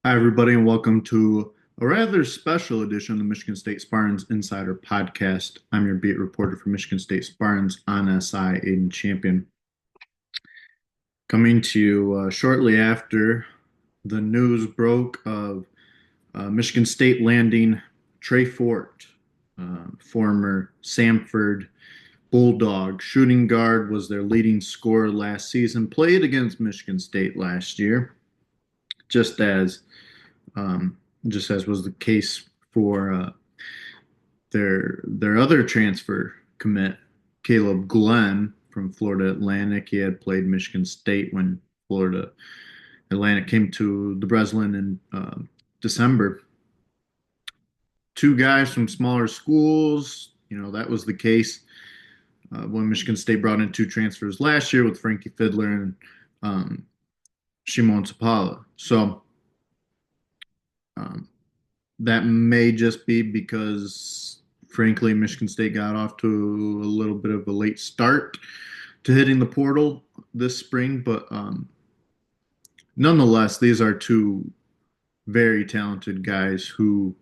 Hi, everybody, and welcome to a rather special edition of the Michigan State Spartans Insider Podcast. I'm your beat reporter for Michigan State Spartans on SI, Aidan Champion. Coming to you shortly after the news broke of Michigan State landing Trey Fort, former Samford Bulldog shooting guard, was their leading scorer last season, played against Michigan State last year, just as um, just as was the case for their other transfer commit, Caleb Glenn from Florida Atlantic. He had played Michigan State when Florida Atlantic came to the Breslin in December. Two guys from smaller schools. That was the case when Michigan State brought in two transfers last year with Frankie Fiddler and um, Shimon Zapala. So um, that may just be because, frankly, Michigan State got off to a little bit of a late start to hitting the portal this spring. But nonetheless, these are two very talented guys who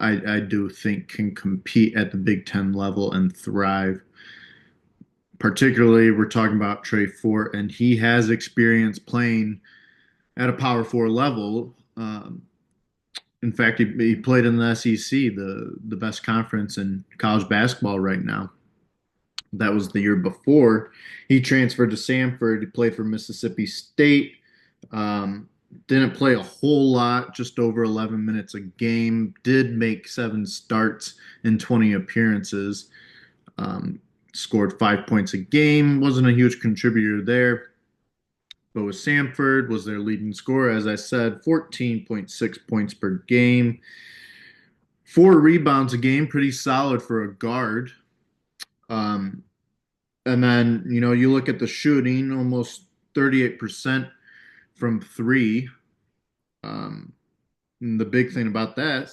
I do think can compete at the Big Ten level and thrive. Particularly, we're talking about Trey Fort, and he has experience playing at a Power Four level. In fact, he played in the SEC, the best conference in college basketball right now. That was the year before. He transferred to Samford. He played for Mississippi State. Um, didn't play a whole lot, just over 11 minutes a game. Did make 7 starts in 20 appearances. Um, Scored 5 points a game. Wasn't a huge contributor there. But with Samford, was their leading scorer, as I said, 14.6 points per game. 4 rebounds a game, pretty solid for a guard. Um, and then, you look at the shooting, almost 38% from three. Um, and the big thing about that,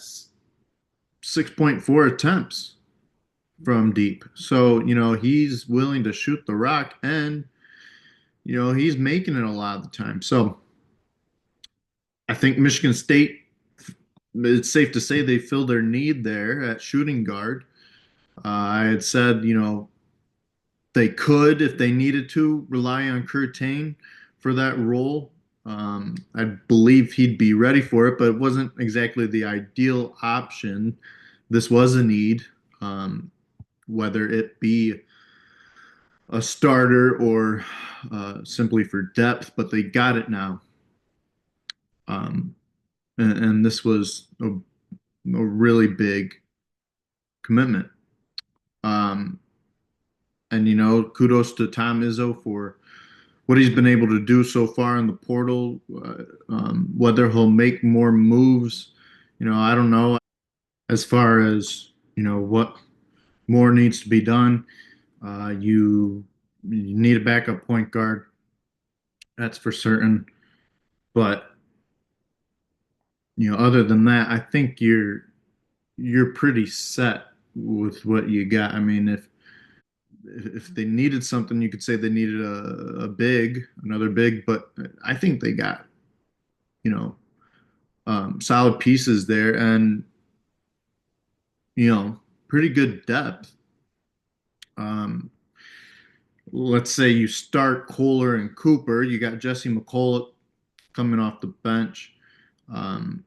6.4 attempts from deep. So, he's willing to shoot the rock and, he's making it a lot of the time. So I think Michigan State, it's safe to say they filled their need there at shooting guard. I had said, they could, if they needed to, rely on Curtain for that role. I believe he'd be ready for it, but it wasn't exactly the ideal option. This was a need, whether it be a starter or simply for depth, but they got it now. Um, and this was a really big commitment. Um, and, kudos to Tom Izzo for what he's been able to do so far in the portal. Whether he'll make more moves, I don't know. As far as what more needs to be done, you need a backup point guard, that's for certain. But other than that, I think you're pretty set with what you got. I mean, if they needed something, you could say they needed another big, but I think they got you know solid pieces there, and pretty good depth. Um, let's say you start Kohler and Cooper. You got Jesse McCullough coming off the bench. Um,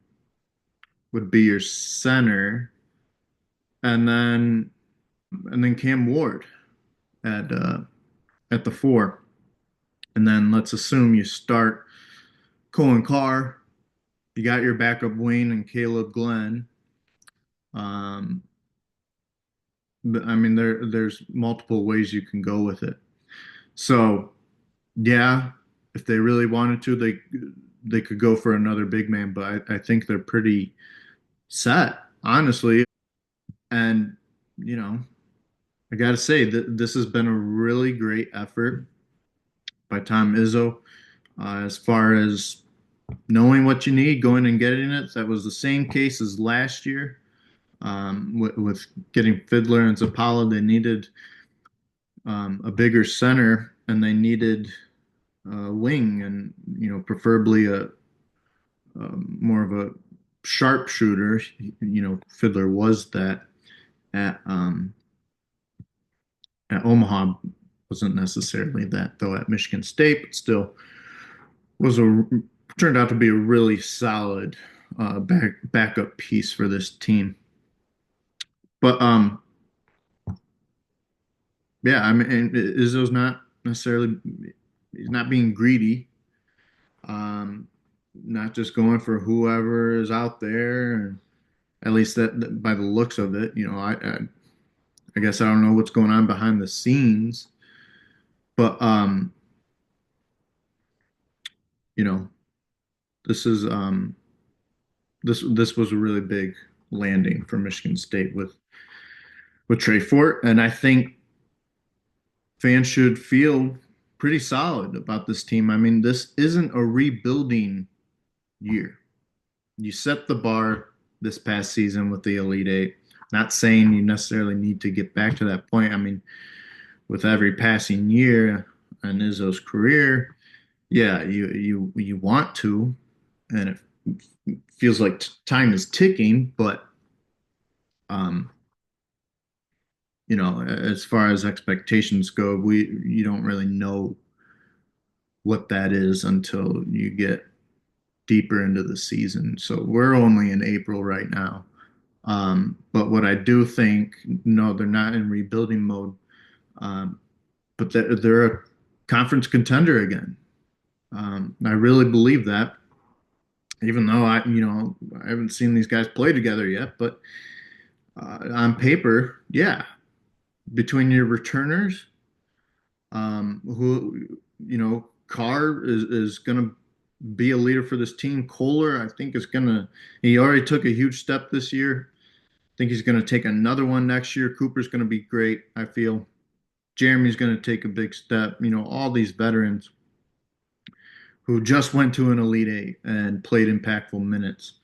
would be your center, and then Cam Ward at uh, at the four, and then let's assume you start Colin Carr. You got your backup wing and Caleb Glenn. Um, but I mean, there's multiple ways you can go with it. So yeah, if they really wanted to, they could go for another big man, but I think they're pretty set, honestly. And you know, I got to say that this has been a really great effort by Tom Izzo as far as knowing what you need, going and getting it. That was the same case as last year with getting Fiddler and Zapala. They needed a bigger center and they needed a wing and preferably more of a sharpshooter. Fiddler was that at Omaha. Wasn't necessarily that though at Michigan State, but still was a turned out to be a really solid backup piece for this team. But yeah, I mean, and Izzo's not necessarily he's not being greedy. Not just going for whoever is out there. And at least that by the looks of it, I guess I don't know what's going on behind the scenes, but you know, this is this was a really big landing for Michigan State with Trey Fort, and I think fans should feel pretty solid about this team. I mean, this isn't a rebuilding year. You set the bar this past season with the Elite Eight. Not saying you necessarily need to get back to that point. I mean, with every passing year in Izzo's career, yeah, you want to, and it feels like time is ticking. But um, as far as expectations go, we you don't really know what that is until you get deeper into the season. So we're only in April right now. But what I do think, no, they're not in rebuilding mode, um, but they're a conference contender again. I really believe that, even though I haven't seen these guys play together yet. But on paper, yeah, between your returners, who Carr is going to be a leader for this team. Kohler, I think, is going to. He already took a huge step this year. I think he's going to take another one next year. Cooper's going to be great, I feel. Jeremy's going to take a big step. All these veterans who just went to an Elite Eight and played impactful minutes,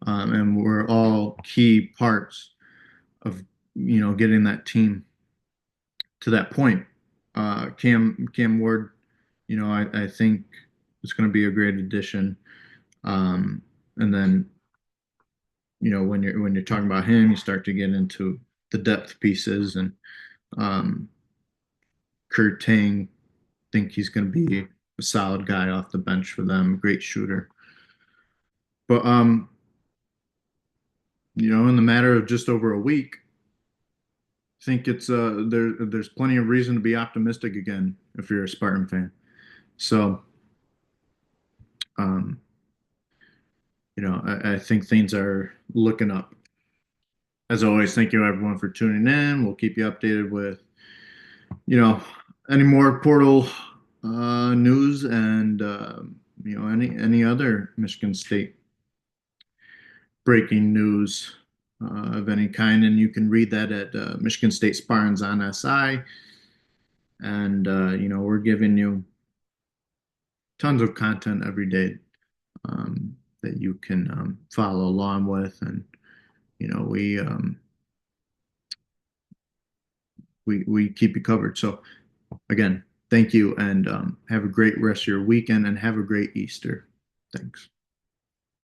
and were all key parts of getting that team to that point. Cam Ward, I think it's going to be a great addition. And then when you're talking about him, you start to get into the depth pieces, and um, Kurt Tang, think he's going to be a solid guy off the bench for them, great shooter. But in the matter of just over a week, I think it's there's plenty of reason to be optimistic again if you're a Spartan fan. So um, I think things are looking up. As always, thank you everyone for tuning in. We'll keep you updated with you know any more portal news, and any other Michigan State breaking news of any kind. And you can read that at Michigan State Spartans on SI. And we're giving you tons of content every day, that you can follow along with. And we keep you covered. So again, thank you, and have a great rest of your weekend, and have a great Easter. Thanks.